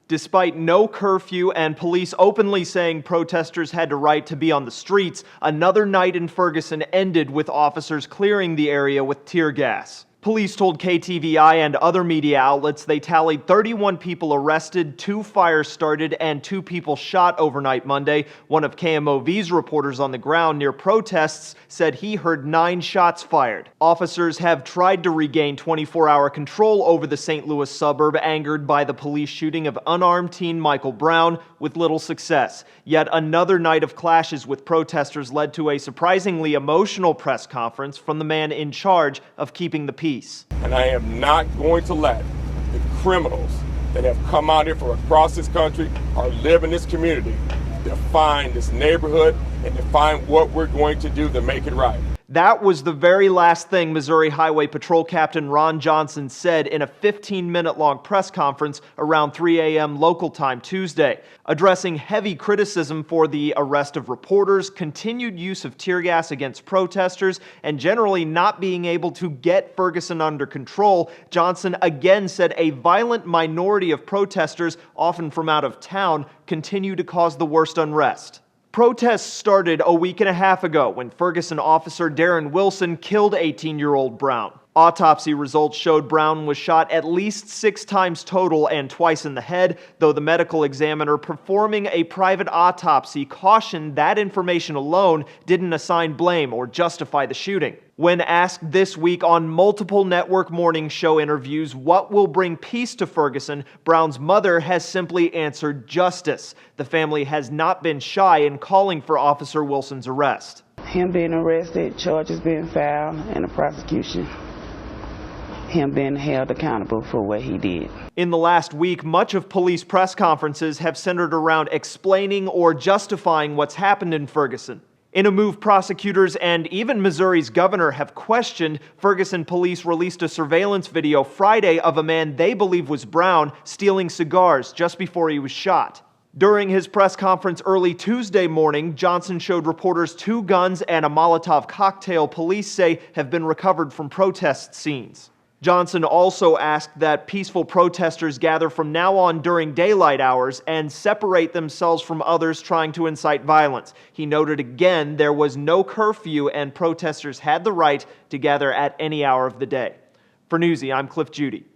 Despite no curfew and police openly saying protesters had the right to be on the streets, another night in Ferguson ended with officers clearing the area with tear gas. Police told KTVI and other media outlets they tallied 31 people arrested, 2 fires started, and 2 people shot overnight Monday. One of KMOV's reporters on the ground near protests said he heard 9 shots fired. Officers have tried to regain 24-hour control over the St. Louis suburb, angered by the police shooting of unarmed teen Michael Brown, with little success. Yet another night of clashes with protesters led to a surprisingly emotional press conference from the man in charge of keeping the peace. And I am not going to let the criminals that have come out here from across this country or live in this community define this neighborhood and define what we're going to do to make it right. That was the very last thing Missouri Highway Patrol Captain Ron Johnson said in a 15-minute-long press conference around 3 a.m. local time Tuesday, addressing heavy criticism for the arrest of reporters, continued use of tear gas against protesters, and generally not being able to get Ferguson under control. Johnson again said a violent minority of protesters, often from out of town, continue to cause the worst unrest. Protests started a week and a half ago when Ferguson officer Darren Wilson killed 18-year-old Brown. Autopsy results showed Brown was shot at least 6 times total and twice in the head, though the medical examiner performing a private autopsy cautioned that information alone didn't assign blame or justify the shooting. When asked this week on multiple network morning show interviews what will bring peace to Ferguson, Brown's mother has simply answered justice. The family has not been shy in calling for Officer Wilson's arrest. Him being arrested, charges being filed, and the prosecution, him being held accountable for what he did. In the last week, much of police press conferences have centered around explaining or justifying what's happened in Ferguson. In a move prosecutors and even Missouri's governor have questioned, Ferguson police released a surveillance video Friday of a man they believe was Brown stealing cigars just before he was shot. During his press conference early Tuesday morning, Johnson showed reporters 2 guns and a Molotov cocktail police say have been recovered from protest scenes. Johnson also asked that peaceful protesters gather from now on during daylight hours and separate themselves from others trying to incite violence. He noted again there was no curfew and protesters had the right to gather at any hour of the day. For Newsy, I'm Cliff Judy.